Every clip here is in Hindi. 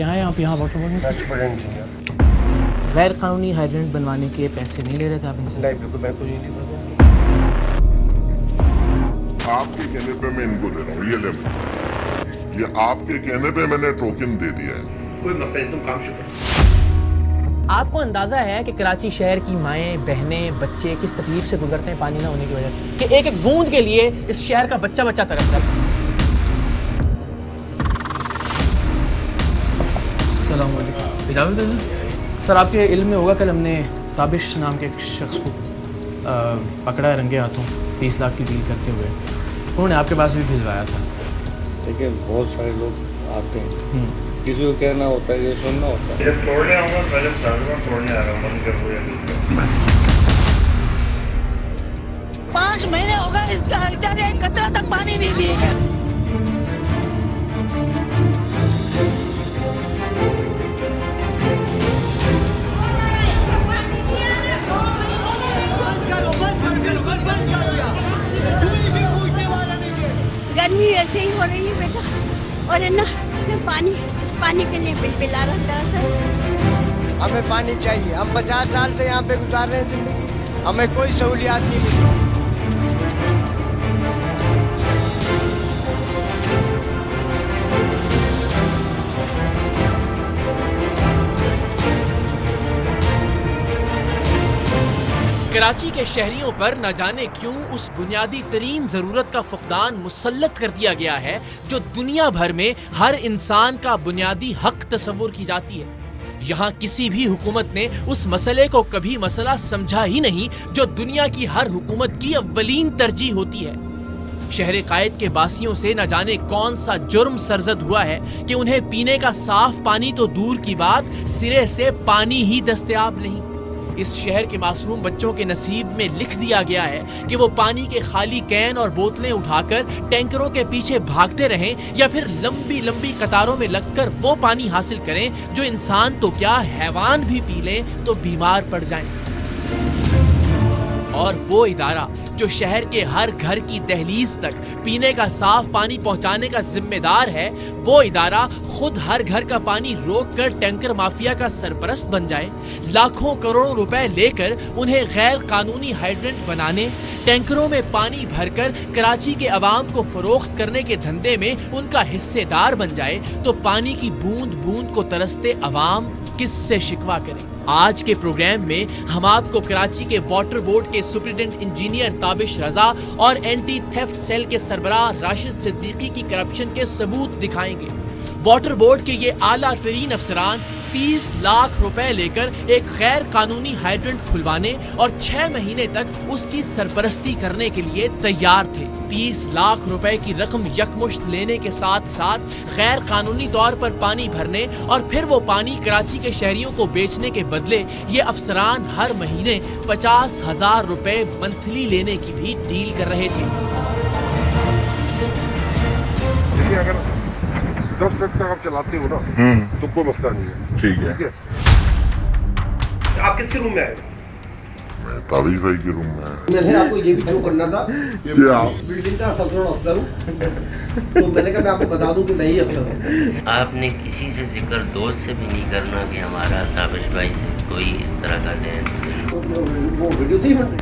क्या है आप यहाँ वाटर बोर्ड में? गैर कानूनी हाइड्रेंट बनवाने के पैसे नहीं ले रहे थे आप इनसे? नहीं, बिल्कुल मैं कुछ नहीं ले रहा। आपके कहने पे मैं इनको दे रहा हूँ, ये ले, ये आपके कहने पे मैंने टोकन दे दिया है। कोई मसला नहीं, तुम काम शुरू करो। आपको अंदाजा है कि कराची शहर की माएँ, बहनें, बच्चे किस तकलीफ से गुजरते हैं पानी ना होने की वजह से, कि एक एक बूंद के लिए इस शहर का बच्चा बच्चा तरसता है। अस्सलाम वालेकुम। सर, आपके इल्म में होगा, कल हमने ताबिश नाम के एक शख्स को पकड़ा है रंगे हाथों 30 लाख की डील करते हुए। उन्होंने आपके पास भी भिजवाया था। देखिए, बहुत सारे लोग आते हैं, किसी को कहना होता है, ये सुनना होता है। तोड़ने आऊँगा, पहले तोड़ने आ रहा हूँ, मन कर रहा है। 5 महीने होगा इसका इधर एक कतरा तक पानी नहीं दिएगा। गर्मी ऐसे ही हो रही है बेटा, और है ना पानी के लिए बिला रहता है। हमें पानी चाहिए, हम 50 साल से यहाँ पे गुजार रहे हैं जिंदगी, हमें कोई सहूलियात नहीं मिली। कराची के शहरियों पर न जाने क्यों उस बुनियादी तरीन जरूरत का फुकदान मुसल्लत कर दिया गया है जो दुनिया भर में हर इंसान का बुनियादी हक तस्वुर की जाती है। यहाँ किसी भी हुकूमत ने उस मसले को कभी मसला समझा ही नहीं जो दुनिया की हर हुकूमत की अव्वलीन तरजीह होती है। शहर कायद के बासियों से न जाने कौन सा जुर्म सरजद हुआ है कि उन्हें पीने का साफ पानी तो दूर की बात, सिरे से पानी ही दस्तयाब नहीं। इस शहर के मासूम बच्चों के नसीब में लिख दिया गया है कि वो पानी के खाली कैन और बोतलें उठाकर टैंकरों के पीछे भागते रहें या फिर लंबी लंबी कतारों में लगकर वो पानी हासिल करें जो इंसान तो क्या हैवान भी पी लें तो बीमार पड़ जाएं। और वो इदारा जो शहर के हर घर की दहलीज तक पीने का साफ पानी पहुंचाने का जिम्मेदार है, वो इदारा खुद हर घर का पानी रोककर टैंकर माफिया का सरपरस्त बन जाए, लाखों करोड़ों रुपए लेकर उन्हें गैर कानूनी हाइड्रेंट बनाने, टैंकरों में पानी भरकर कराची के अवाम को फरोख्त करने के धंधे में उनका हिस्सेदार बन जाए, तो पानी की बूंद बूंद को तरसते अवाम किससे शिकवा करें। आज के प्रोग्राम में हम आपको कराची के वाटर बोर्ड के सुपरिटेंडेंट इंजीनियर ताबिश रजा और एंटी थेफ्ट सेल के सरबराह राशिद सिद्दीकी की करप्शन के सबूत दिखाएंगे। वाटर बोर्ड के ये आला तरीन अफसरान 30 लाख रुपए लेकर एक गैर कानूनी हाइड्रेंट खुलवाने और 6 महीने तक उसकी सरपरस्ती करने के लिए तैयार थे। 30 लाख रुपए की रकम यकमुश्त लेने के साथ साथ गैर कानूनी तौर पर पानी भरने और फिर वो पानी कराची के शहरियों को बेचने के बदले ये अफसरान हर महीने 50,000 रुपए मंथली लेने की भी डील कर रहे थे। अगर 10 तक आप चलाते हो ना तो कोई मसला नहीं है। ठीक है। आप किसके रूम में आए? मैं ताबिश भाई के रूम में आया। मैंने आपको ये भी क्यों करना था, बिल्डिंग का सबसे बड़ा अफसर हूँ, तो मैंने कहा मैं आपको बता दूं कि मैं ही अफसर हूँ। आपने किसी से जिक्र दोस्त से भी नहीं करना कि हमारा ताबिश भाई से कोई इस तरह का लेन वो वीडियो थी मैंने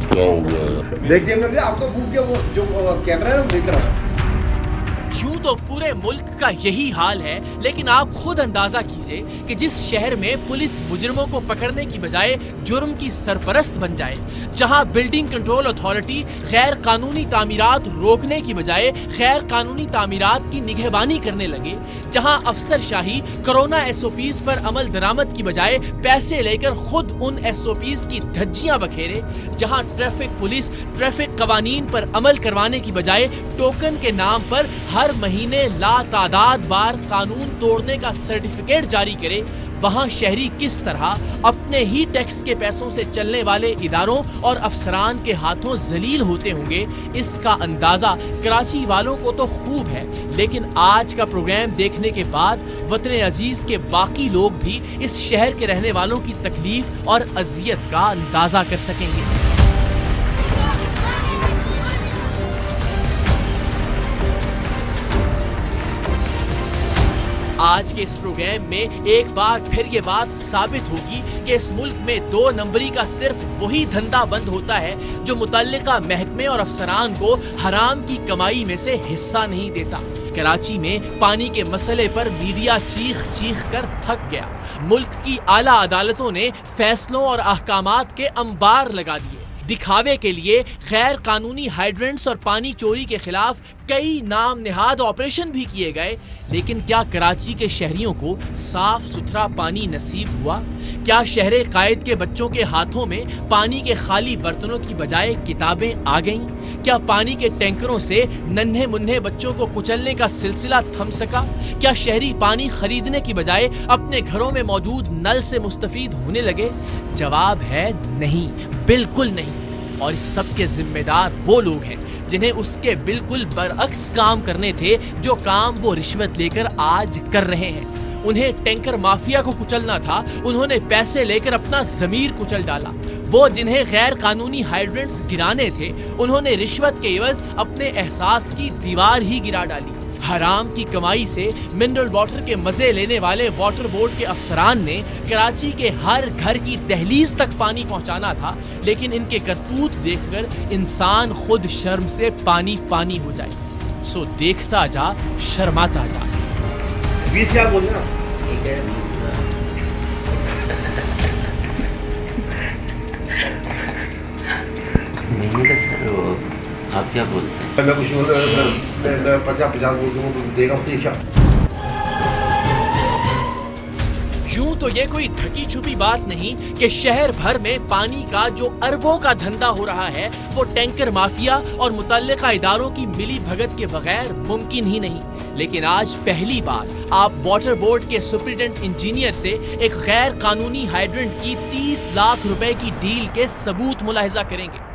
क्या हो गया? देखिए मैंने आपको फूक दिया, वो जो कैमरा है वो देख रहा है। यूं तो पूरे मुल्क का यही हाल है, लेकिन आप खुद अंदाजा कीजिए कि जिस शहर में पुलिस मुजरिमों को पकड़ने की बजाय जुर्म की सरपरस्त बन जाए, जहां बिल्डिंग कंट्रोल अथॉरिटी गैर कानूनी तामीरात रोकने की बजाय गैर कानूनी तामीरात की निगहबानी करने लगे, जहां अफसरशाही कोरोना SOPs पर अमल दरामद की बजाय पैसे लेकर खुद उन SOPs की धज्जियां बखेरे, जहां ट्रैफिक पुलिस ट्रैफिक कवानीन पर अमल करवाने की बजाय टोकन के नाम पर हर महीने लातादाद बार कानून तोड़ने का सर्टिफिकेट जारी करे, वहां शहरी किस तरह अपने ही टैक्स के पैसों से चलने वाले इदारों और अफसरान के हाथों जलील होते होंगे, इसका अंदाजा कराची वालों को तो खूब है। लेकिन आज का प्रोग्राम देखने के बाद वतन अजीज के बाकी लोग भी इस शहर के रहने वालों की तकलीफ और अजियत का अंदाजा कर सकेंगे। आज के इस प्रोग्राम में एक बार फिर ये बात साबित होगी कि इस मुल्क में 2 नंबरी का सिर्फ वही धंधा बंद होता है जो मुतल्लिका महकमे और अफसरान को हराम की कमाई में से हिस्सा नहीं देता। कराची में पानी के मसले पर मीडिया चीख चीख कर थक गया। मुल्क की आला अदालतों ने फैसलों और अहकामात के अंबार लगा दिए। दिखावे के लिए गैर कानूनी हाइड्रेंट्स और पानी चोरी के खिलाफ कई नाम निहाद ऑपरेशन भी किए गए, लेकिन क्या कराची के शहरियों को साफ सुथरा पानी नसीब हुआ? क्या शहरे कायद के बच्चों के हाथों में पानी के खाली बर्तनों की बजाय किताबें आ गईं? क्या पानी के टैंकरों से नन्हे मुन्ने बच्चों को कुचलने का सिलसिला थम सका? क्या शहरी पानी खरीदने की बजाय अपने घरों में मौजूद नल से मुस्तफीद होने लगे? जवाब है नहीं, बिल्कुल नहीं। और इस सब के जिम्मेदार वो लोग हैं जिन्हें उसके बिल्कुल बरअक्स काम करने थे, जो काम वो रिश्वत लेकर आज कर रहे हैं। उन्हें टैंकर माफिया को कुचलना था, उन्होंने पैसे लेकर अपना जमीर कुचल डाला। वो जिन्हें गैर कानूनी हाइड्रेंट्स गिराने थे, उन्होंने रिश्वत के एवज अपने एहसास की दीवार ही गिरा डाली। हराम की कमाई से मिनरल वाटर के मजे लेने वाले वाटर बोर्ड के अफसरान ने कराची के हर घर की दहलीज तक पानी पहुंचाना था, लेकिन इनके करतूत देखकर इंसान खुद शर्म से पानी पानी हो जाए। सो देखता जा, शर्माता जा। 20 क्या बोल रहे हैं? ठीक है, 20,000। नहीं तो सर, आप क्या बोलते हैं? मैं कुछ बोल रहा हूँ, 50 बोल दूँ तो देगा क्या? यूं तो ये कोई ढकी छुपी बात नहीं कि शहर भर में पानी का जो अरबों का धंधा हो रहा है वो टैंकर माफिया और मुतल्लिका इदारों की मिली भगत के बगैर मुमकिन ही नहीं। लेकिन आज पहली बार आप वाटर बोर्ड के सुप्रिटेंडेंट इंजीनियर से एक गैर कानूनी हाइड्रेंट की 30 लाख रुपए की डील के सबूत मुलाहिजा करेंगे।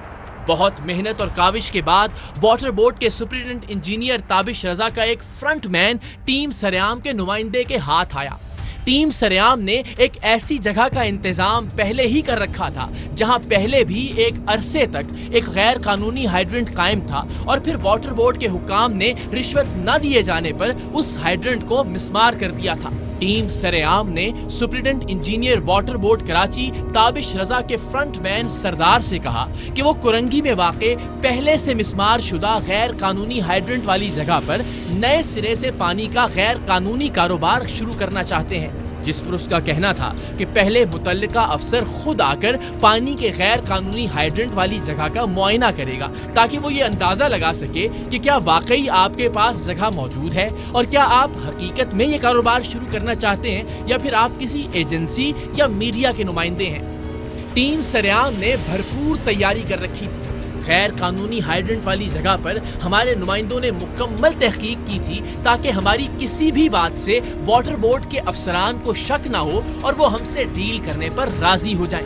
बहुत मेहनत और काविश के बाद वाटर बोर्ड के सुप्रिटेंडेंट इंजीनियर ताबिश रजा का एक फ्रंटमैन टीम सरेआम के नुमाइंदे के हाथ आया। टीम सरेआम ने एक ऐसी जगह का इंतजाम पहले ही कर रखा था जहां पहले भी एक अरसे तक एक गैर कानूनी हाइड्रेंट कायम था, और फिर वाटर बोर्ड के हुकाम ने रिश्वत न दिए जाने पर उस हाइड्रेंट को मिसमार कर दिया था। टीम सरेआम ने superintendent engineer water board Karachi Tabish Raza के फ्रंटमैन सरदार से कहा कि वो कुरंगी में वाक़े पहले से मिसमार शुदा गैर कानूनी हाइड्रेंट वाली जगह पर नए सिरे से पानी का गैर कानूनी कारोबार शुरू करना चाहते हैं, जिस पर उसका कहना था कि पहले मुतल्लिका अफसर खुद आकर पानी के गैर कानूनी हाइड्रेंट वाली जगह का मुआयना करेगा, ताकि वो ये अंदाजा लगा सके कि क्या वाकई आपके पास जगह मौजूद है और क्या आप हकीकत में ये कारोबार शुरू करना चाहते हैं या फिर आप किसी एजेंसी या मीडिया के नुमाइंदे हैं। टीम सरेआम ने भरपूर तैयारी कर रखी थी। गैर कानूनी हाइड्रेंट वाली जगह पर हमारे नुमाइंदों ने मुकम्मल तहकीक की थी ताकि हमारी किसी भी बात से वाटर बोर्ड के अफसरान को शक ना हो और वो हमसे डील करने पर राजी हो जाएं।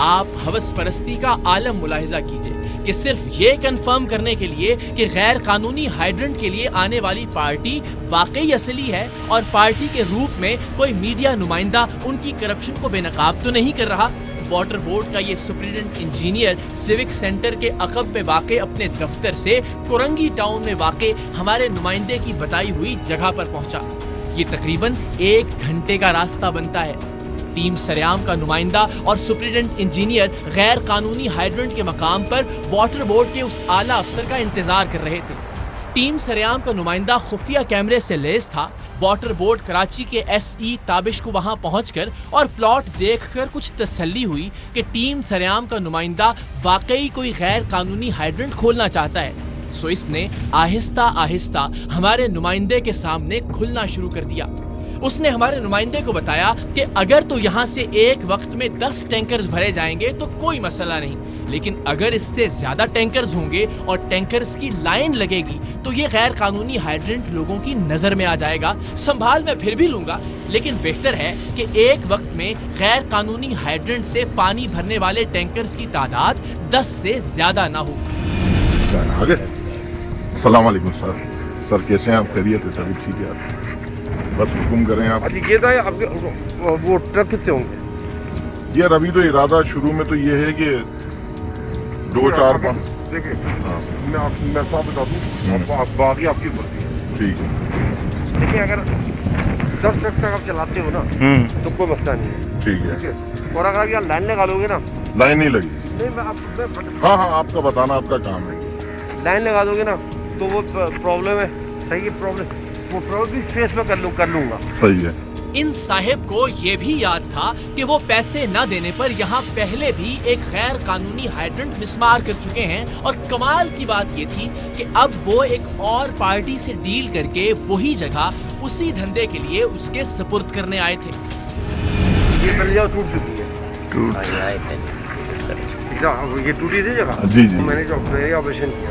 आप हवस परस्ती का आलम मुलाहिजा कीजिए कि सिर्फ ये कंफर्म करने के लिए कि गैर कानूनी हाइड्रेंट के लिए आने वाली पार्टी वाकई असली है और पार्टी के रूप में कोई मीडिया नुमाइंदा उनकी करप्शन को बेनकाब तो नहीं कर रहा, वाटर बोर्ड का ये सुप्रिटेंडेंट इंजीनियर सिविक सेंटर के अकब में वाक़े अपने दफ्तर से कुरंगी टाउन में वाक़े हमारे नुमाइंदे की बताई हुई जगह पर पहुंचा। ये तकरीबन 1 घंटे का रास्ता बनता है। टीम सरेआम का नुमाइंदा और सुप्रिटेंडेंट इंजीनियर गैर कानूनी हाइड्रेंट के मकाम पर वाटर बोर्ड के उस आला अफसर का इंतजार कर रहे थे। टीम सरेआम का नुमाइंदा खुफिया कैमरे से लैस था। वाटर बोर्ड कराची के एसई ताबिश को वहां पहुंचकर और प्लॉट देखकर कुछ तसल्ली हुई कि टीम सरेआम का नुमाइंदा वाकई कोई गैर कानूनी हाइड्रेंट खोलना चाहता है। सो इसने आहिस्ता आहिस्ता हमारे नुमाइंदे के सामने खुलना शुरू कर दिया। उसने हमारे नुमाइंदे को बताया कि अगर तो यहाँ से एक वक्त में 10 टैंकर्स भरे जाएंगे तो कोई मसला नहीं, लेकिन अगर इससे ज्यादा टैंकर्स होंगे और टैंकर्स की लाइन लगेगी तो ये गैर कानूनी हाइड्रेंट लोगों की नजर में आ जाएगा। संभाल मैं फिर भी लूंगा, लेकिन बेहतर है कि एक वक्त में गैर कानूनी हाइड्रेंट से पानी भरने वाले टैंकर्स की तादाद 10 से ज्यादा ना हो। अस्सलाम वालेकुम सर, कैसे हैं आप? खैरियत है? सभी ठीक है? बस हुक्म करें आप। ये था आपके वो ट्रक कितने होंगे? यार अभी तो इरादा शुरू में तो ये है कि 2-4 देखिए, मैं साफ बता दूं, बाकी आपकी मर्जी है। ठीक है। देखिए, अगर 10 ट्रक तक आप चलाते हो ना तो कोई मसला नहीं है। ठीक है। और अगर आप यहाँ लाइन लगा लोगे ना, लाइन नहीं लगी। नहीं मैं हाँ हाँ, आपका बताना आपका काम है। लाइन लगा दोगे ना तो वो प्रॉब्लम है। सही है, वो प्रॉब्लम भी फेस में कर लूंगा। सही है। इन साहिब को ये भी याद था कि वो पैसे न देने पर यहाँ पहले भी एक गैर कानूनी हाइड्रेंट मिसमार कर चुके हैं, और कमाल की बात ये थी कि अब वो एक और पार्टी से डील करके वही जगह उसी धंधे के लिए उसके सुपुर्द करने आए थे। ये पहले जगह टूट चुकी है। ये टूटी थी जगह। जी जी। मैंने जो ऑपरेशन किया।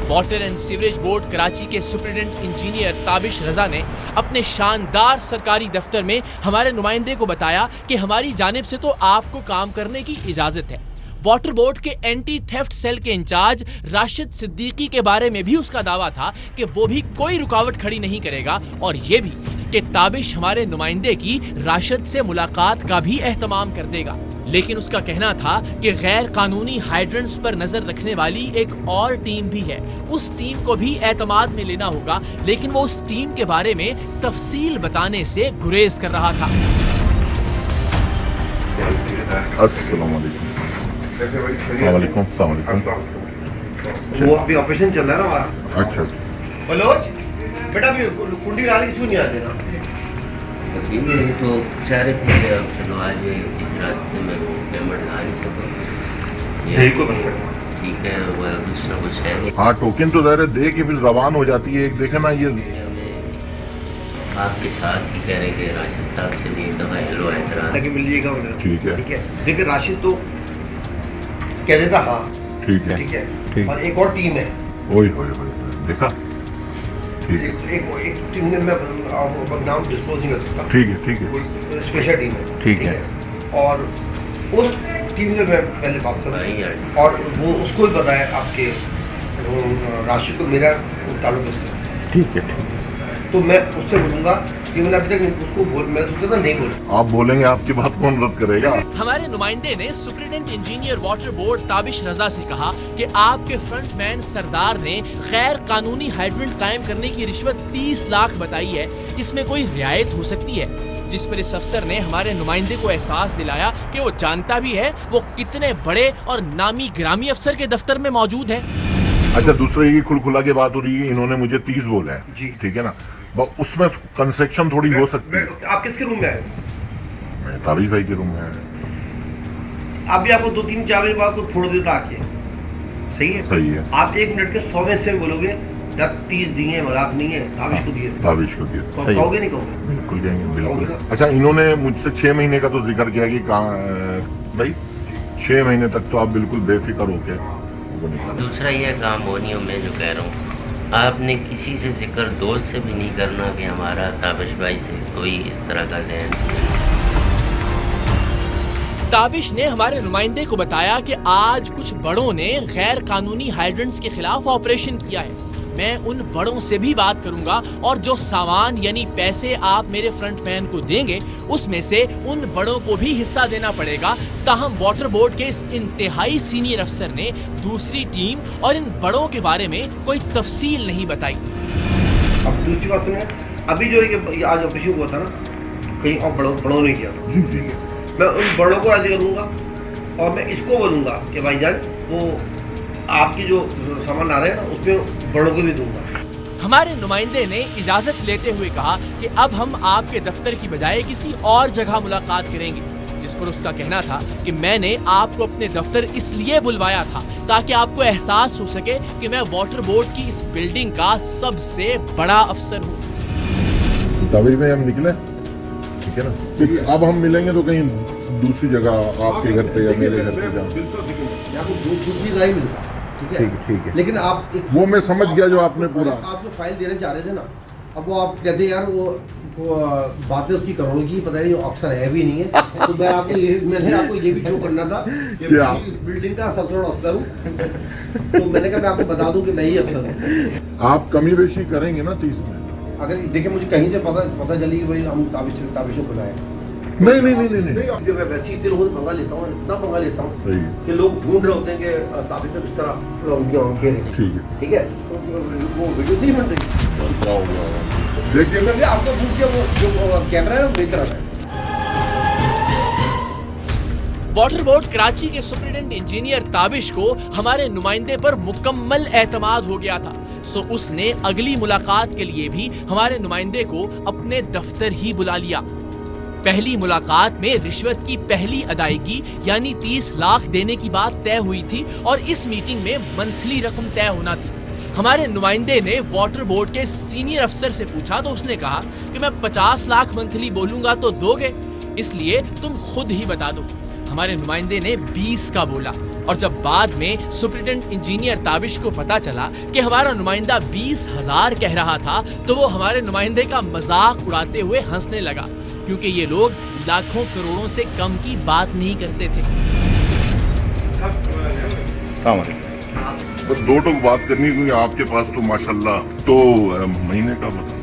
Water and sewerage board Karachi के सुपरिटेंडेंट इंजीनियर ताबिश रजा ने अपने शानदार सरकारी दफ्तर में हमारे नुमाइंदे को बताया कि हमारी जानिब से तो आपको काम करने की इजाजत है। वाटर बोर्ड के एंटी थेफ्ट सेल के इंचार्ज राशिद सिद्दीकी के बारे में भी उसका दावा था कि वो भी कोई रुकावट खड़ी नहीं करेगा, और ये भी कि ताबिश हमारे नुमाइंदे की राशिद से मुलाकात का भी एहतमाम कर देगा। लेकिन उसका कहना था कि गैर कानूनी हाइड्रेंट्स पर नजर रखने वाली एक और टीम भी है, उस टीम को भी एतमाद में लेना होगा, लेकिन वो उस टीम के बारे में तफसील बताने से गुरेज कर रहा था। अस्सलाम वालेकुम। वो अभी ऑपरेशन चल रहा है ना हमारा। अच्छा। बलोच बेटा अभी कुंडी डाल के क्यों नहीं आते ना? बस ये तो चाह रहे थे कि अब चलो आज इस रास्ते में वो पेमेंट आ नहीं सके। यही को बन सकता। ठीक है, वो कुछ ना कुछ है। हाँ, टोकन तो ज़ाहिर दे के फिर जबान हो जाती है। एक देखे ना, ये आपके साथ ही कह रहे कि राशिद साहब से भी एक दफा हेलो एतराज मिल जाएगा। ठीक है। ठीक है। देखिए राशिद तो कह देता हाँ ठीक है। ठीक है। ठीक। और एक और टीम है। ओए देखा। ठीक है। एक टीम में मैं नाम डिस्पोज नहीं कर सकता। ठीक है। ठीक है। स्पेशल टीम है। ठीक है। और उस टीम से मैं पहले बात करूँ और वो उसको भी बताया आपके राशिद को मेरा ताल्लुक से। ठीक है। तो मैं उससे बोलूंगा कि मैंने अभी तक उसको मैं सोचा था नहीं बोल। आप बोलेंगे, आपकी बात कौन रद्द करेगा? हमारे नुमाइंदे ने superintendent engineer water board Tabish Raza से कहा कि आपके फ्रंटमैन सरदार ने गैर कानूनी हाइड्रेंट कायम करने की रिश्वत 30 लाख बताई है, इसमें कोई रियायत हो सकती है? जिस पर इस अफसर ने हमारे नुमाइंदे को एहसास दिलाया कि वो जानता भी है वो कितने बड़े और नामी ग्रामी अफसर के दफ्तर में मौजूद है। अच्छा, दूसरे की खुलखुला की बात हो रही है, इन्होंने मुझे 30 बोला है। जी। ठीक है ना, उसमें कंसेक्शन थोड़ी हो सकती है। आप किसके रूम में आए? मैं ताबिश भाई के रूम में आया। आप भी आपको 2-3-4 बजे बाद को फोड़ देता आके। सही है। सही है। आप 1 मिनट के 100 में से बोलोगे 30 दिए, मजाक नहीं है, ताबिश को दिए। ताबिश को दिए। तो कहोगे नहीं कहोगे? बिल्कुल कहेंगे, बिल्कुल। अच्छा, इन्होंने मुझसे 6 महीने का तो जिक्र किया कि भाई 6 महीने तक तो आप बिल्कुल बेफिक्र होके वो निकालें। दूसरा ये काम होनियो मैं जो कह रहा हूँ, आपने किसी से जिक्र दोस्त से भी नहीं करना कि हमारा ताबिश भाई से कोई इस तरह का लेन। ताबिश ने हमारे नुमाइंदे को बताया कि आज कुछ बड़ों ने गैर कानूनी हाइड्रेंट्स के खिलाफ ऑपरेशन किया है। मैं उन बड़ों से भी बात करूंगा और जो सामान यानी पैसे आप मेरे फ्रंटमैन को देंगे उसमें से उन बड़ों को भी हिस्सा देना पड़ेगा। ताहम वाटर बोर्ड के इस इंतहाई सीनियर अफसर ने दूसरी टीम और इन बड़ों के बारे में कोई तफसील नहीं बताई। अब दूसरी बात सुनिए, अभी जो ये आज ऑपरेशन हुआ था ना, कहीं और बड़ों ने किया। मैं उन बड़ों को राजी करूंगा और मैं इसको बोलूंगा कि भाईजान वो आपकी जो सामान आ रहे हैं ना उसमें बड़ों को भी दूंगा। हमारे नुमाइंदे ने इजाजत लेते हुए कहा कि अब हम आपके दफ्तर की बजाय किसी और जगह मुलाकात करेंगे, जिस पर उसका कहना था कि मैंने आपको अपने दफ्तर इसलिए बुलवाया था ताकि आपको एहसास हो सके कि मैं वाटर बोर्ड की इस बिल्डिंग का सबसे बड़ा अफसर हूँ। ताबिश में हम निकले, ठीक है ना, क्योंकि अब हम मिलेंगे तो कहीं दूसरी जगह आपके घर पे या मेरे घर पे जाओ। दूसरी जगह मिलता। ठीक है। लेकिन आप वो मैं समझ गया जो आपने पूरा आप जो फाइल देने चाह रहे थे ना, अब वो आप कहते यार वो बातें उसकी करोड़ों की, पता नहीं अफसर है भी नहीं है। तो मैंने आपको ये भी शो करना था कि इस बिल्डिंग का सबसे बड़ा अफसर हूँ। तो मैंने कहा मैं आपको बता दूं कि मैं ही अफसर हूँ। आप कमी बेशी करेंगे ना 30 में? अगर देखिए मुझे कहीं से पता चली कि भाई हम ताबिशों को लाए। नहीं। मैं वैसे इतने लोगों से पंगा लेता हूँ, इतना पंगा लेता हूँ कि लोग ढूंढ रहे होते हैं कि ताबिश में इस तरह घेरे। ठीक है। वो वीडियो 3 मिनट क्या हो गया? देखिए आपको पूछिए, वो जो कैमरा है वो मेरी तरफ है। वाटर बोर्ड कराची के सुपरिटेंडेंट इंजीनियर ताबिश को हमारे नुमाइंदे पर मुकम्मल एतमाद हो गया था, सो उसने अगली मुलाकात के लिए भी हमारे नुमाइंदे को अपने दफ्तर ही बुला लिया। पहली मुलाकात में रिश्वत की पहली अदायगी यानी 30 लाख देने की बात तय हुई थी और इस मीटिंग में मंथली रकम तय होना थी। हमारे नुमाइंदे ने वाटर बोर्ड के सीनियर अफसर से पूछा तो उसने कहा कि मैं 50 लाख मंथली बोलूंगा तो दोगे, इसलिए तुम खुद ही बता दो। हमारे नुमाइंदे ने 20 का बोला और जब बाद में सुपरिटेंडेंट इंजीनियर ताबिश को पता चला कि हमारा नुमाइंदा 20,000 कह रहा था तो वो हमारे नुमाइंदे का मजाक उड़ाते हुए हंसने लगा, क्योंकि ये लोग लाखों करोड़ों से कम की बात नहीं करते थे। बस दो टोक बात करनी, क्योंकि आपके पास तो माशाल्लाह तो महीने का बता।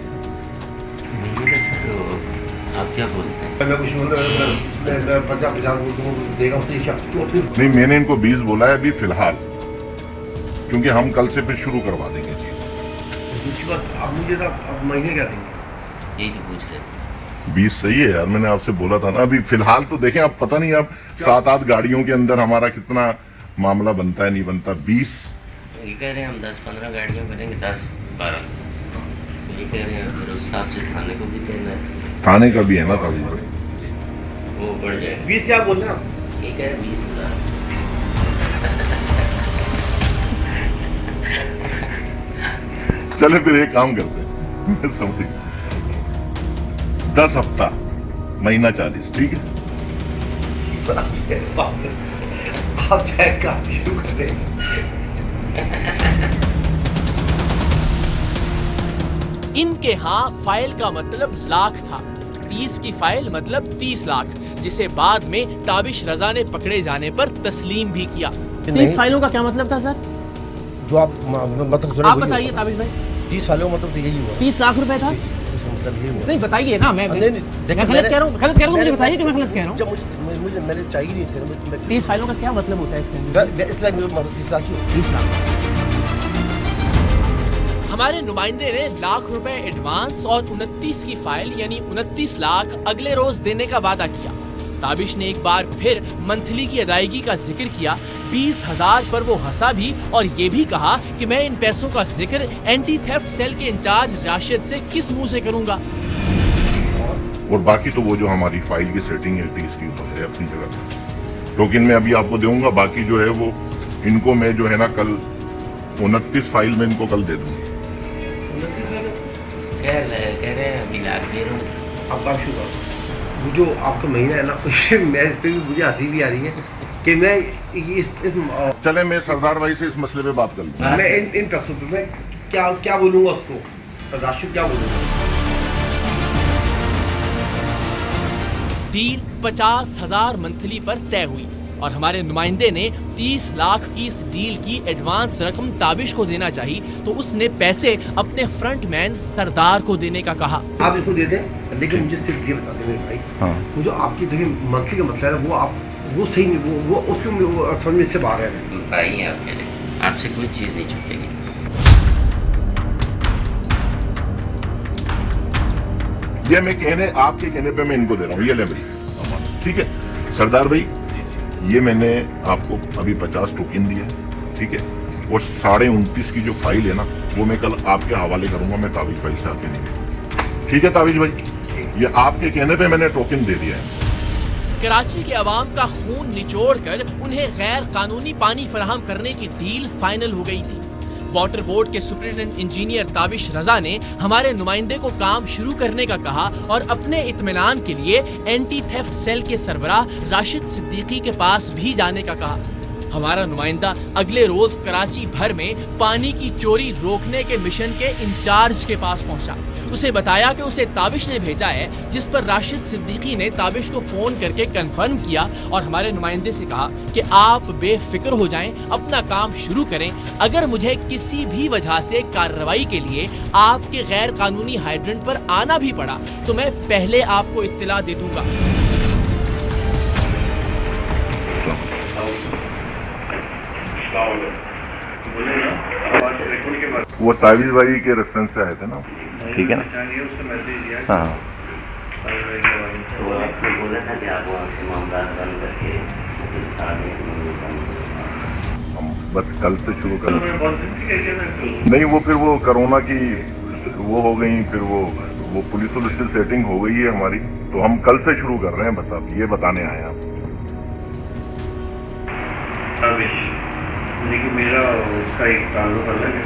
आप क्या बोलते हैं? मैं कुछ देगा नहीं, मैंने इनको 20 बोला है अभी फिलहाल, क्योंकि हम कल से फिर शुरू करवा देंगे चीज। अब मुझे अब महीने क्या देंगे? यही तो पूछ रहे थे। 20 सही है यार, मैंने आपसे बोला था ना। अभी फिलहाल तो देखें, आप पता नहीं आप 7-8 गाड़ियों के अंदर हमारा कितना मामला बनता है नहीं बनता। 20 ये कह रहे हैं हम 10-15 गाड़ियां करेंगे, 10-12 तो ये कह रहे हैं फिर उस हिसाब से थाने को भी देना है। थाने का भी है ना ताबिश भाई, वो बढ़ जाएगा। 20 क्या बोल रहे हैं? ये कह रहे 20,000। चले फिर एक काम करते हैं, मैं समझ गया। 10 हफ्ता महीना 40, ठीक है? आप चाहे काम शुरू कर दें। इनके यहाँ फाइल का मतलब लाख था, 30 की फाइल मतलब 30 लाख, जिसे बाद में ताबिश रजा ने पकड़े जाने पर तस्लीम भी किया। 30 फाइलों का क्या मतलब था सर? जो आप मतलब आप बताइए ताबिश भाई। 30 फाइलों का मतलब तो यही हुआ। 30 लाख रुपए था? मतलब ये हुआ। नहीं बताइए ना, मैं गलत कह रहा हूँ, मुझे बताइए कि मैं गलत कह रहा हूँ। जब मुझे मैंने चाहिए नहीं थे। 30 फाइलों का क्या मतलब होता है इस लाख में? 30 लाख ही 30 लाख। हमारे नुमाइंदे ने लाख रुपए एडवांस और 29 की फाइल यानी 29 लाख अगले रोज देने का वादा किया। ताबिश ने एक बार फिर मंथली की अदायगी का जिक्र किया। 20,000 पर वो हंसा भी और ये भी कहा कि मैं इन पैसों का जिक्र एंटी थेफ्ट सेल के इंचार्ज राशिद से किस मुंह से करूंगा। और बाकी तो वो जो हमारी फाइल की सेटिंग है 30 की तो है अपनी जगह, टोकन में अभी आपको दूंगा। बाकी जो है वो इनको मैं जो है ना कल 29 फाइल में इनको कल दे दूंगा। कह रहे हैं अभी लाख दे रहा हूँ। आप काम शुरू करो। वो जो आपका महीना है ना, मैं इस पे मुझे हंसी भी आ रही है कि मैं चले मैं सरदार भाई से इस मसले पे बात कर लूँ। मैं इन पैसों पे मैं क्या बोलूंगा उसको, राशि क्या बोलूंगा। डील 50,000 मंथली पर तय हुई और हमारे नुमाइंदे ने 30 लाख की इस डील की एडवांस रकम ताबिश को देना चाहिए, तो उसने पैसे अपने फ्रंटमैन सरदार को देने का कहा। आप इसको दे दें, लेकिन मुझे सिर्फ ये बता दें मेरे भाई, हाँ। वो जो आपकी देखिए मंथली का मसला है वो सही नहीं, वो उसको समझ से बाहर है। भाई हैं आप मेरे, आपसे कोई चीज नहीं छूटेगी। ये मैं आपके कहने पे मैं इनको दे रहा हूँ, ये ले भाई, ठीक है सरदार भाई। ये मैंने आपको अभी 50 टोकन दिए, ठीक है, और 29.5 की जो फाइल है ना वो मैं कल आपके हवाले करूंगा, मैं ताबिश भाई से आपके नहीं। ठीक है ताबिश भाई, ये आपके कहने पे मैंने टोकन दे दिया है। कराची के अवाम का खून निचोड़कर उन्हें गैर कानूनी पानी फराहम करने की डील फाइनल हो गई थी। वाटर बोर्ड के सुपरिटेंडेंट इंजीनियर ताबिश रजा ने हमारे नुमाइंदे को काम शुरू करने का कहा और अपने इत्मीनान के लिए एंटी थेफ्ट सेल के सरबराह राशिद सिद्दीकी के पास भी जाने का कहा। हमारा नुमाइंदा अगले रोज कराची भर में पानी की चोरी रोकने के मिशन के इंचार्ज के पास पहुंचा। उसे बताया कि उसे ताबिश ने भेजा है, जिस पर राशिद सिद्दीकी ने ताबिश को फोन करके कंफर्म किया और हमारे नुमाइंदे से कहा कि आप बेफिक्र हो जाएं, अपना काम शुरू करें। अगर मुझे किसी भी वजह से कार्रवाई के लिए आपके गैर कानूनी हाइड्रेंट पर आना भी पड़ा तो मैं पहले आपको इत्तला दे दूंगा। वो ताबिश भाई के रेफरेंस से आए थे ना। ठीक है ना? हाँ, तो आपने बोला था कि आप वहाँ से मामला बंद करके हम बस कल से शुरू करें। नहीं, वो फिर वो कोरोना की वो हो गई, फिर वो पुलिस से सेटिंग हो गई है हमारी, तो हम कल से शुरू कर रहे हैं। बस आप ये बताने आए हैं आप। लेकिन मेरा उसका एक ताल्लुक अलग है।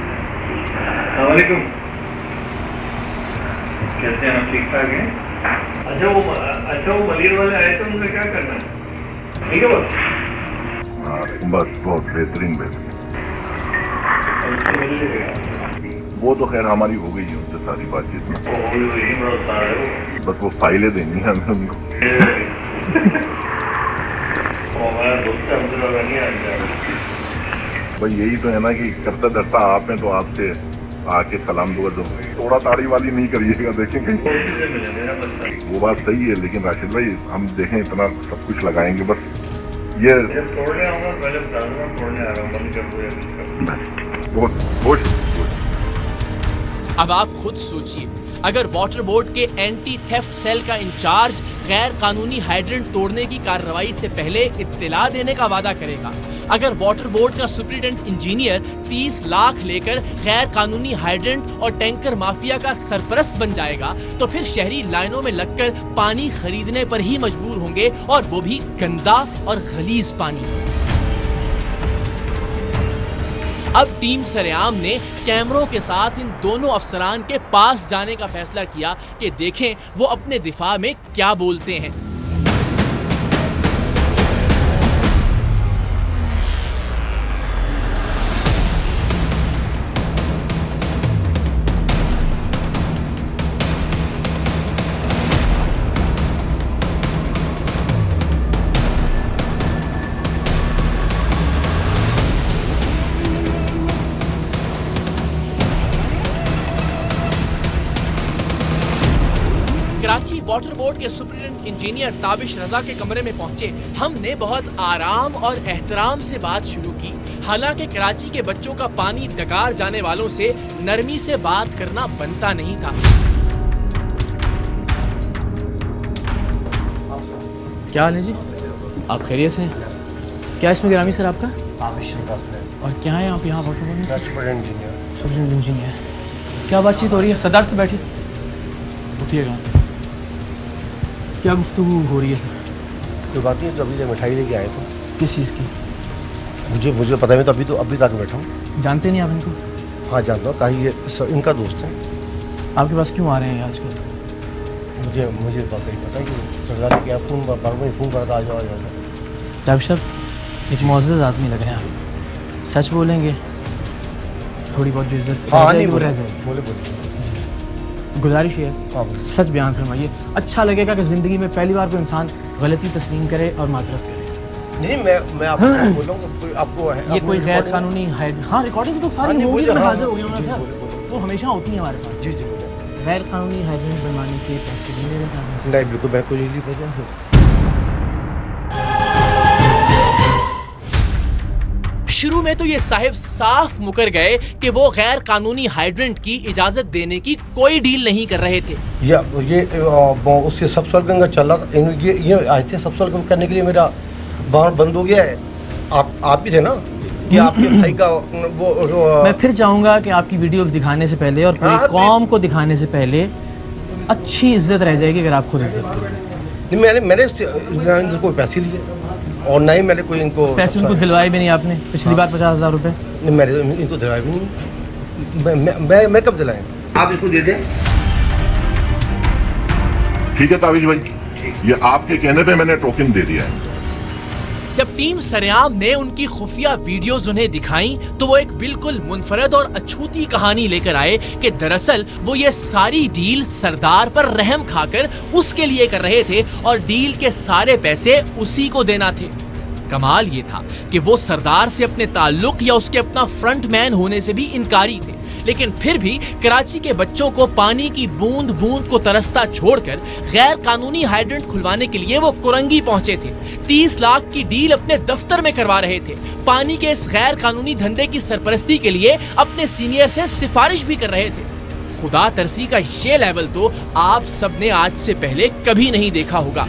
अस्सलामुअलैकुम, कैसे हैं आप? ठीक ठाक हैं? अच्छा वो मलिर वाले आए थे, उनका क्या करना है? ठीक है बस। हाँ, बस बहुत बेहतरीन। वो तो खैर हमारी हो गई है उनसे सारी बातचीत में। बस वो फाइलें देनी है हमें उनको। भाई यही तो है ना कि करता धरता आप हैं, तो आपसे आके सलाम दुआ दो, थोड़ा ताड़ी वाली नहीं करिएगा। देखेंगे वो बात सही है, लेकिन राशिद भाई हम देखें इतना सब कुछ लगाएंगे। बस ये तोड़ने आऊंगा, पहले तोड़ने आ रहा हूँ, बंद कर दो। अब आप खुद सोचिए, अगर वाटर बोर्ड के एंटी थेफ्ट सेल का इंचार्ज गैर कानूनी हाइड्रेंट तोड़ने की कार्रवाई से पहले इत्तला देने का वादा करेगा, अगर वाटर बोर्ड का सुपरिटेंडेंट इंजीनियर 30 लाख लेकर गैर कानूनी हाइड्रेंट और टैंकर माफिया का सरपरस्त बन जाएगा, तो फिर शहरी लाइनों में लगकर पानी खरीदने पर ही मजबूर होंगे, और वो भी गंदा और गलीज पानी। अब टीम सरेआम ने कैमरों के साथ इन दोनों अफसरान के पास जाने का फैसला किया कि देखें वो अपने दिफा में क्या बोलते हैं। कराची वाटर बोर्ड के सुपरिटेंडेंट इंजीनियर ताबिश रजा के कमरे में पहुंचे। हमने बहुत आराम और एहतराम से बात शुरू की। हालांकि कराची के बच्चों का पानी डकार जाने वालों से नरमी से बात करना बनता नहीं था। क्या हाल है जी? आप खैरियत से हैं? क्या इसमें गिरामी सर आपका? और क्या है आप यहाँ वाटर बोर्ड में? Superintendent engineer. क्या बातचीत हो रही है? सरदार से बैठिए, उठिएगा। क्या गुफ्तगू हो रही है सर? कोई बात नहीं, तो अभी मिठाई लेके आए थे। किस चीज़ की? मुझे पता नहीं, तो अभी तक बैठा हूँ। जानते नहीं आप इनको? हाँ जानता हूँ, कहीं ये इनका दोस्त है। आपके पास क्यों आ रहे हैं आजकल? मुझे बात नहीं पता कि सरदार ने क्या फ़ोन करा था, आ जाओ। ताबिश साहब एक मुअज़्ज़ज़ आदमी लग रहे हैं आप, सच बोलेंगे थोड़ी बहुत जो इज्जत वो रह जाएगी। बोले गुजारिश है, सच बयान फरमाइए। अच्छा लगेगा कि ज़िंदगी में पहली बार कोई इंसान गलती तस्लीम करे और माजरत करे। नहीं, मैं आपको बोल रहा हूँ, आपको ये कोई गैर कानूनी है। हाँ, रिकॉर्डिंग तो सारी हो गई, हाजिर हो गई सर, तो हमेशा होती है हमारे पास। जी गैर कानूनी हाइड्रेंट बनवाने के पैसे नहीं दे रहे। नहीं, बिल्कुल मैं कोई नहीं बचा। शुरू में तो ये साहिब साफ मुकर गए कि वो गैर कानूनी हाइड्रेंट की इजाजत देने की कोई डील नहीं कर रहे थे। ये उससे सब सॉल्व चल रहा था। ये आए थे सब सॉल्व करने के लिए, मेरा वहाँ बंद हो गया है। आप भी थे ना कि आपके भाई का वो मैं फिर चाहूंगा कि आपकी वीडियोस दिखाने से पहले और पूरी कौम को दिखाने से पहले अच्छी इज्जत रह जाएगी अगर आप खुद इज्जत करें। मैंने कोई पैसे लिए और नहीं मैंने कोई इनको पैसे उनको दिलवाए भी नहीं आपने? पिछली बार 50,000 रुपए मैंने इनको दिलवाए भी नहीं। मैं कब दिलाएं? आप इसको दे दें। ठीक है ताबिश भाई, ये आपके कहने पे मैंने टोकन दे दिया है। जब टीम सरेआम ने उनकी खुफिया वीडियोस उन्हें दिखाई तो वो एक बिल्कुल मुनफरद और अछूती कहानी लेकर आए कि दरअसल वो ये सारी डील सरदार पर रहम खाकर उसके लिए कर रहे थे और डील के सारे पैसे उसी को देना थे। कमाल ये था कि वो सरदार से अपने ताल्लुक या उसके अपना फ्रंटमैन होने से भी इनकारी थे, लेकिन फिर भी कराची के बच्चों को पानी की बूंद बूंद को तरसता छोड़कर गैर कानूनी हाइड्रेंट खुलवाने के लिए वो कुरंगी पहुंचे थे। 30 लाख की डील अपने दफ्तर में करवा रहे थे। पानी के इस गैर कानूनी धंधे की सरपरस्ती के लिए अपने सीनियर से सिफारिश भी कर रहे थे। खुदा तरसी का ये लेवल तो आप सबने आज से पहले कभी नहीं देखा होगा।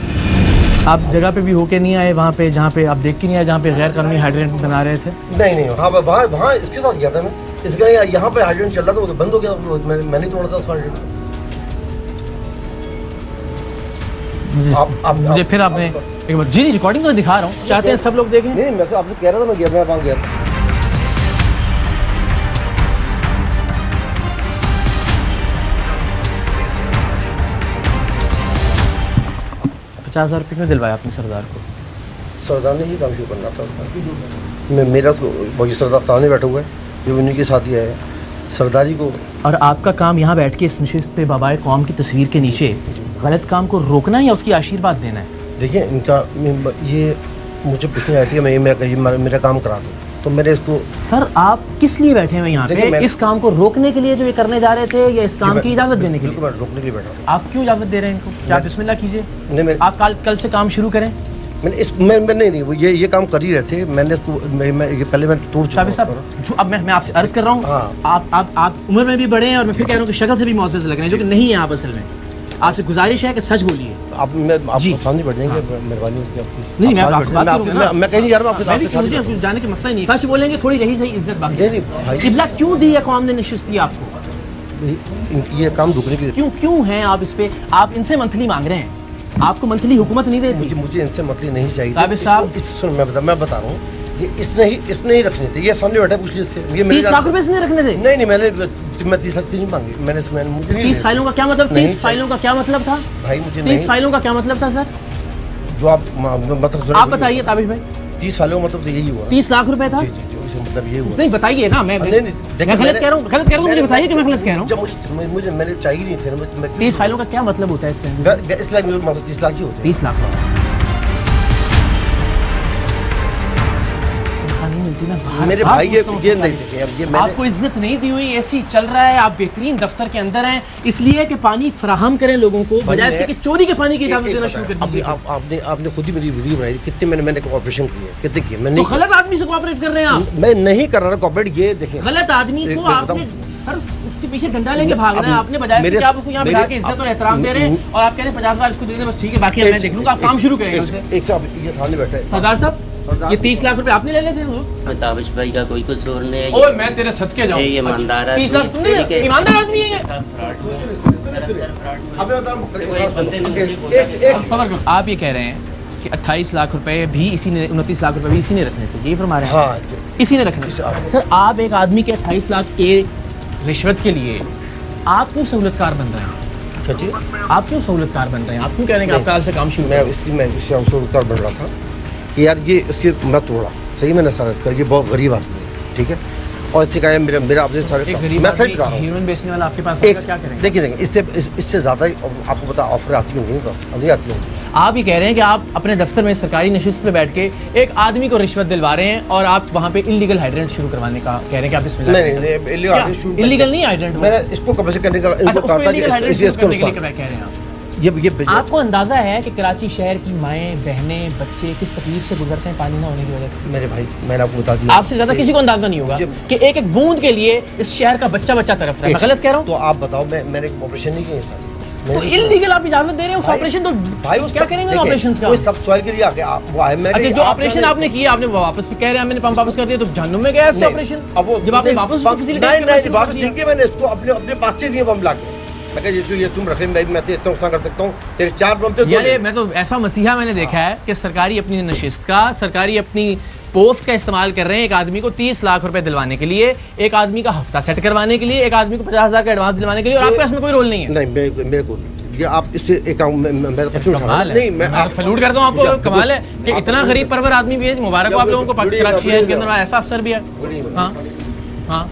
आप जगह पे भी होके नहीं आए वहाँ पे जहाँ पे आप देख के नहीं आए जहाँ पे गैर कानूनी हाइड्रेंट बना रहे थे? नहीं हाँ वहाँ इसके साथ गया था मैं। इसका यहाँ पे हाइड्रेंट चल रहा था, वो तो बंद हो गया, मैंने तोड़ा था उस हाइड्रेंट। मुझे फिर आपने एक बार जी रिकॉर्डिंग तो दिखा रहा हूँ, चाहते हैं सब लोग देखें? नहीं मैं तो आपसे कह रहा था, मैं वहाँ गया था। 50,000 रुपये क्यों दिलवाया आपने सरदार को? सरदार ने ही काम शुरू करना था। मेरा वही सरदार सामने बैठा हुआ है, जो उन्हीं के साथ ही है सरदारी को। और आपका काम यहाँ बैठ के इस नशिस्त पे बाबाए कौम की तस्वीर के नीचे गलत काम को रोकना है या उसकी आशीर्वाद देना है? देखिए इनका ये मुझे पूछने आती है, मैं मेरा काम करा दूँ, तो मैंने इसको। सर आप किस लिए बैठे हुए यहाँ पे? इस काम को रोकने के लिए जो ये करने जा रहे थे या इस काम की इजाजत देने के लिए? मैं रोकने के लिए बैठा हूँ। आप क्यों इजाजत दे रहे हैं इनको? क्या बिस्मिल्लाह कीजिए। नहीं आप कल से काम शुरू करें। मैं नहीं वो ये काम कर ही रहे थे। मैंने इसको पहले मैं तोड़ चुका हूं। अब मैं आपसे अर्ज कर रहा हूँ, आप उम्र में भी बड़े हैं और मैं फिर कह रहा हूँ कि शक्ल से भी मुअज़्ज़ज़ लग रहे हैं, जो कि नहीं है आप असल में। आपसे गुजारिश है कि सच बोलिए। आप सामने बैठ जाएंगे, मेहरबानी आपकी। नहीं मैं कहीं नहीं जा रहा हूँ, मुझे कुछ जाने का मसला ही नहीं। सच बोलेंगे, थोड़ी रही सही इज्जत बाकी। किबला क्यों दी है कौम ने नशिस्त दी आपको? ये काम रुकने के लिए। क्यों हैं आप इस पे? आप इनसे मंथली मांग रहे हैं, आपको मंथली हुकूमत नहीं देती। मुझे इनसे मंथली नहीं चाहिए। मैं बता रहा हूँ, ये इसने ही रखने थे। ये सामने बैठा, पूछ लीजिए। 30 लाख रुपए इसने रखने थे? नहीं मैं 30 लाख से नहीं मांगी। मैंने 30 फाइलों का क्या मतलब? 30 फाइलों का क्या मतलब था भाई? मुझे 30 फाइलों का क्या मतलब था सर? जो आप मतलब आप बताइए ताबिश भाई। 30 फाइलों का मतलब तो यही हुआ। 30 लाख रुपए था? मतलब ये हुआ। नहीं बताइए ना, मैं गलत कह रहा हूँ, मुझे बताइए कि मैं गलत कह रहा हूँ। मुझे मैंने चाहिए नहीं थे। 30 फाइलों का क्या मतलब होता है इसके? 30 लाख ही होते हैं। 30 लाख मेरे भाई ये नहीं थे। आपको इज्जत नहीं दी हुई, ऐसी चल रहा है। आप बेहतरीन दफ्तर के अंदर हैं इसलिए कि पानी फराहम करें लोगों को, बजाय इसके कि चोरी के पानी की इजाजत देना शुरू कर दीजिए। आपने खुद ही मेरी वीडियो बनाई, कितने मैंने कोऑपरेशन किए, कितने किए। मैंने गलत आदमी से कोऑपरेट कर रहे हैं आप। मैं नहीं कर रहा कोऑपरेट। ये देखिए गलत आदमी को आपने सर उसके पीछे डंडा लेके भागना है आपने, बजाय कि आप उसको यहाँ बिठा के इज्जत और एहतराम दे रहे हैं और आप कह रहे हैं 50,000 इसको दे दें, बस ठीक है, बाकी मैं देख लूंगा। आप काम शुरू करेंगे। एक साहब ये सामने बैठा है। सरदार साहब, ये 30 लाख रुपए आपने ले लेते हैं? ताबिश भाई का कोई कसूर नहीं है। ओए मैं तेरे सदके जाऊं। ये ईमानदार 30 लाख तुमने ईमानदार आदमी है ये। आप ये कह रहे हैं कि 28 लाख रुपए भी इसी ने, 29 लाख रुपए भी इसी ने रखने थे, यही फरमा रहे हैं? हाँ इसी ने रखने। सर आप एक आदमी के 28 लाख के रिश्वत के लिए आप क्यों सहूलतकार बन रहे हैं? आप क्यों सहूलतकार बन रहे हैं? आप क्यों कह रहे हैं कि आप कल से काम शुरू? मैं सहूलतकार बन रहा था कि यार ये इसके मैं तोड़ा सही, मैंने सारा इसका, ये बहुत गरीब आदमी है, ठीक है, और इससे कहा मेरा आपने सारे मैं सही बता रहा हूँ। ह्यूमन बेचने वाला आपके पास क्या करेंगे? देखिए इससे ज़्यादा आपको पता ऑफर आती होंगी, नहीं आती होंगी। आप ही कह रहे हैं कि आप अपने दफ्तर में सरकारी नशिस्त में बैठ के एक आदमी को रिश्वत दिलवा रहे हैं और आप वहाँ पे इलीगल हाइड्रेंट शुरू करवाने का कह रहे हैं कि आप इसमें नहीं इलीगल नहीं हाइड्रेंट, मैंने इसको कब से करने का इनको कहा था कि कह रहे हैं आप। ये आपको अंदाजा है कि कराची शहर की माएँ बहनें बच्चे किस तकलीफ से गुजरते हैं पानी ना होने की वजह से? मेरे भाई मैंने आपको बता दिया, आपसे ज्यादा किसी को अंदाजा नहीं होगा कि एक एक बूंद के लिए इस शहर का बच्चा तरफ रहा है। मैं गलत कह रहा हूँ? तो आप बताओ, मैंने ऑपरेशन नहीं किया सर। तो इल्लीगल आप इजाजत दे रहे हैं उस ऑपरेशन? तो भाई क्या करेंगे ऑपरेशन का? कोई सब सवाल के लिए आके वो आए। अच्छा जो ऑपरेशन आपने किया आपने वापस भी कह रहे हैं मैंने पंप वापस कर दिया, तो जहन्नुम में गया इससे ऑपरेशन? अब जब आपने वापस नहीं वापस नहीं किया, मैंने इसको अपने पास से दिए पंप लाके। मैं कहा ये तुम रखे, मैं तो इतना नुकसान कर सकता हूँ, तेरे 4 पंप थे। यार मैं तो ऐसा मसीहा मैंने देखा है कि सरकारी अपनी नशिस्त का, सरकारी अपनी पोस्ट का इस्तेमाल कर रहे हैं एक आदमी को 30 लाख रुपए दिलवाने के लिए, एक आदमी का हफ्ता सेट करवाने के लिए, एक आदमी को 50,000 का एडवांस दिलवाने के लिए, और आपके इसमें कोई रोल नहीं है। नहीं मेरे को ये आप इससे एक नहीं मैं सैल्यूट करता हूँ आपको। कमाल है कि इतना गरीब परवर आदमी भी है। मुबारक हो आप लोगों को, कराची शहर के अंदर ऐसा अफसर भी है। हाँ हाँ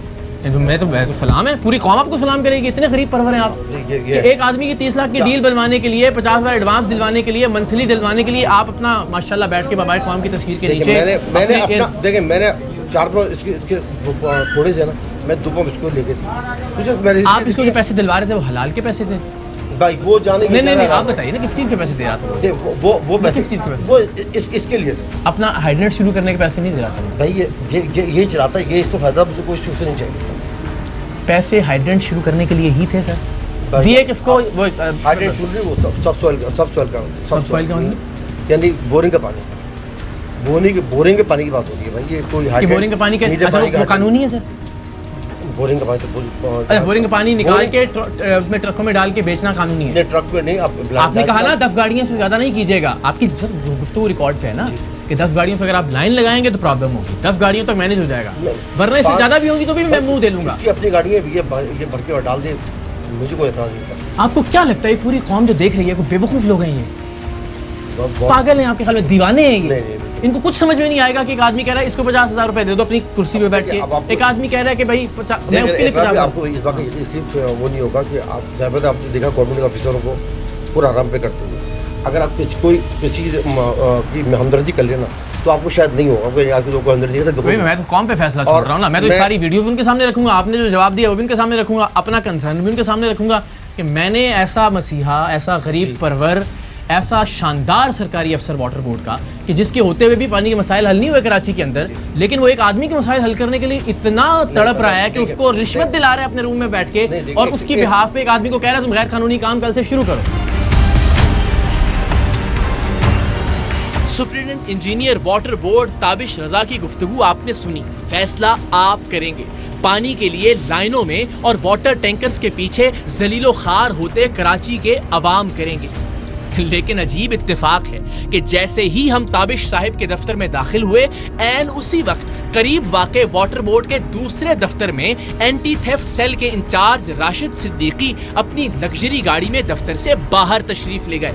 मैं तो सलाम है, पूरी कौम आपको सलाम करेगी। इतने गरीब परवर हैं आप कि एक आदमी की 30 लाख की डील बनवाने के लिए, 50,000 एडवांस दिलवाने के लिए, मंथली दिलवाने के लिए आप अपना माशाल्लाह बैठ के बाबाई कौम की तस्वीर के नीचे मैंने देखिए मैंने 4 पंप इसके थोड़े से ना, मैं 2 पंप इसको लेके दी। आप इसको जो पैसे दिलवा रहे थे वो हलाल के पैसे थे भाई? वो जाने नहीं आप बताइए ना किस चीज़ के पैसे दे रहा था? वो पैसे किस चीज़ के पैसे? वो इसके लिए अपना हाइड्रेंट शुरू करने के पैसे नहीं दे रहा था भाई। ये चलाता है, ये इसको फायदा मुझे कोई शुरू से नहीं चाहिए। पैसे हाइड्रेंट शुरू करने के लिए ही थे सर? दिए किसको? वो हाइड्रेंट शुरू नहीं, वो सब सॉइल का यानी बोरिंग का पानी, बोरिंग के पानी की बात होती है भाई। ये कोई बोरिंग का पानी के अच्छा कानूनी है सर? बोरिंग का पानी अच्छा, बोरिंग का पानी निकाल के उसमें ट्रकों में डाल के बेचना कानूनी है? ट्रक में नहीं। आपने कहा ना 10 गाड़ियों से ज्यादा नहीं कीजिएगा। आपकी गुफ्तगू रिकॉर्ड पे है ना कि 10 गाड़ियों से अगर आप लाइन लगाएंगे तो प्रॉब्लम होगी, 10 गाड़ियों तक मैनेज हो जाएगा, वरना इससे ज्यादा भी होगी तो भी मैं मुंह दे लूंगा। अपनी गाड़ी है ये भर के डाल दे, मुझे कोई एतराज नहीं। आपको क्या लगता है पूरी कौम जो देख रही है, कोई बेवकूफ लोग हैं ये? पागल हैं आपके ख्याल में? दीवाने हैं ये? इनको कुछ समझ में नहीं आएगा कि एक आदमी कह रहा है इसको 50,000 रुपए दे दो अपनी कुर्सी पे बैठ के, एक आदमी कह रहा है कि भाई मैं उसके लिए 50,000। आपको इस बात का सिर्फ वो नहीं होगा कि आप ज़्यादा आपने देखा गवर्नमेंट ऑफिसरों को पूरा आराम पे करते हुए, अगर आप किसी की हमदर्दी कर लेना तो आपको शायद नहीं होगा। यहाँ के लोगों को हमदर्दी मैं तो कौम पे फैसला छोड़ रहा हूँ ना। मैं तो सारी वीडियोस उनके सामने रखूंगा, आपने जो जवाब दिया वो भी उनके सामने रखूंगा, अपना कंसर्न भी उनके सामने रखूंगा कि मैंने ऐसा मसीहा, ऐसा गरीब परवर, ऐसा शानदार सरकारी अफसर वाटर बोर्ड का कि जिसके होते हुए भी पानी के मसाइल हल नहीं हुए कराची के अंदर, लेकिन वो एक आदमी के मसाइल हल करने के लिए इतना तड़प रहा है कि उसको रिश्वत दिला रहा है अपने रूम में बैठ के, और उसकी बिहाफ पे एक आदमी को कह रहा है तुम गैर कानूनी काम कल से शुरू करो। Superintendent engineer water board Tabish Raza की गुफ्तगू आपने सुनी, फैसला आप करेंगे। पानी के लिए लाइनों में और वाटर टैंकर्स के पीछे जलीलो खार होते कराची के अवाम करेंगे। लेकिन अजीब इत्तेफाक है कि जैसे ही हम ताबिश साहिब के दफ्तर में दाखिल हुए, ऐन उसी वक्त करीब वाक़े वाटर बोर्ड के दूसरे दफ्तर में एंटी थेफ्ट सेल के इंचार्ज राशिद सिद्दीकी अपनी लग्जरी गाड़ी में दफ्तर से बाहर तशरीफ ले गए।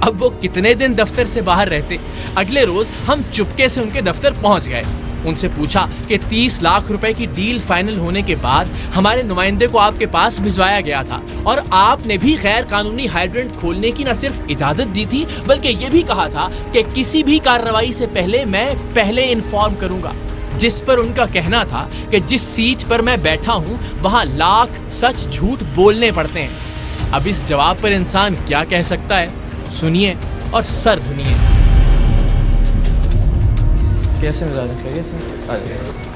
अब वो कितने दिन दफ्तर से बाहर रहते? अगले रोज हम चुपके से उनके दफ्तर पहुंच गए, उनसे पूछा कि 30 लाख रुपए की डील फाइनल होने के बाद हमारे नुमाइंदे को आपके पास भिजवाया गया था और आपने भी गैर कानूनी हाइड्रेंट खोलने की न सिर्फ इजाजत दी थी बल्कि ये भी कहा था कि किसी भी कार्रवाई से पहले मैं पहले इन्फॉर्म करूंगा। जिस पर उनका कहना था कि जिस सीट पर मैं बैठा हूं वहां लाख सच झूठ बोलने पड़ते हैं। अब इस जवाब पर इंसान क्या कह सकता है? सुनिए और सर धुनिए। कैसे मिजाज है?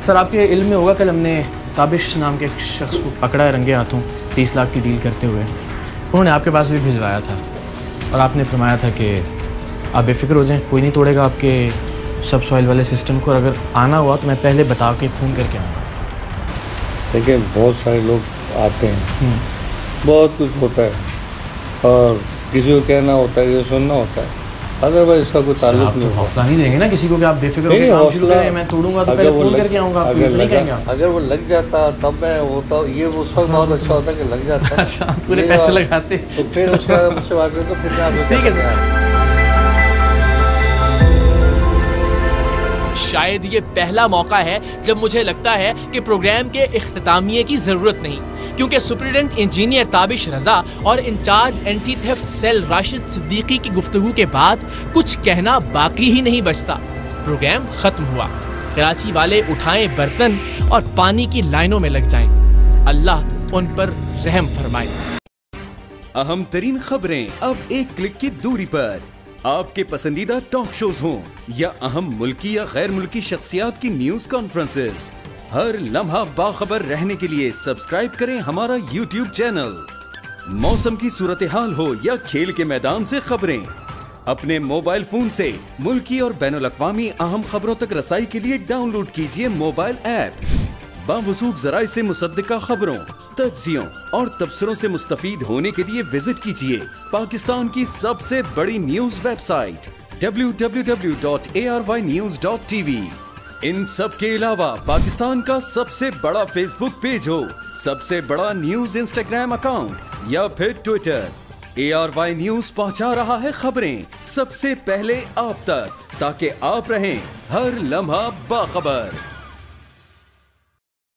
सर आपके इल्म में होगा कल हमने ताबिश नाम के एक शख्स को पकड़ा है रंगे हाथों 30 लाख की डील करते हुए। उन्होंने आपके पास भी भिजवाया था और आपने फरमाया था कि आप बेफिक्र हो जाएं, कोई नहीं तोड़ेगा आपके सब सॉइल वाले सिस्टम को, और अगर आना हुआ तो मैं पहले बता के फ़ोन करके आऊँगा। देखिए बहुत सारे लोग आते हैं, बहुत कुछ होता है और किसी को कहना होता है, किसी को सुनना होता है, अदरवाइज इसका कोई ताल्लुक नहीं। हौसला नहीं देंगे ना किसी को कि आप बेफिक्र होकर काम शुरू करें, मैं तोड़ूंगा तो पहले फोन करके आऊंगा, आप नहीं कहेंगे। अगर वो लग जाता तब मैं होता, ये उस वक्त बहुत अच्छा होता कि लग जाता। अच्छा पूरे पैसे लगाते तो फिर उसके बाद मुझसे बात करते तो फिर मैं ठीक है सर। शायद ये पहला मौका है जब मुझे लगता है कि प्रोग्राम के इख्तितामिये की जरूरत नहीं, क्योंकि सुप्रीडेंट इंजीनियर ताबिश रजा और in charge anti theft cell Rashid Siddiqui की गुफ्तगू के बाद कुछ कहना बाकी ही नहीं बचता। प्रोग्राम खत्म हुआ, कराची वाले उठाएं बर्तन और पानी की लाइनों में लग जाएं। अल्लाह उन पर रहम फरमाए। अहम तरीन खबरें अब एक क्लिक की दूरी पर। आपके पसंदीदा टॉक शोज हों या अहम मुल्की या गैर मुल्की शख्सियात की न्यूज कॉन्फ्रेंसेस, हर लम्हा बाखबर रहने के लिए सब्सक्राइब करें हमारा YouTube चैनल। मौसम की सूरत हाल हो या खेल के मैदान से खबरें, अपने मोबाइल फोन से मुल्की और बैनुल अक़वामी अहम खबरों तक रसाई के लिए डाउनलोड कीजिए मोबाइल ऐप। बावसूख ज़राए से मुसद्दिका खबरों, तज्ज़ियों और तबसरों से मुस्तफीद होने के लिए विजिट कीजिए पाकिस्तान की सबसे बड़ी न्यूज वेबसाइट www.arvnews.tv। इन सब के अलावा पाकिस्तान का सबसे बड़ा फेसबुक पेज हो, सबसे बड़ा न्यूज इंस्टाग्राम अकाउंट या फिर ट्विटर, ARY न्यूज पहुंचा रहा है खबरें सबसे पहले आप तक, ताकि आप रहें हर लम्हा बाखबर।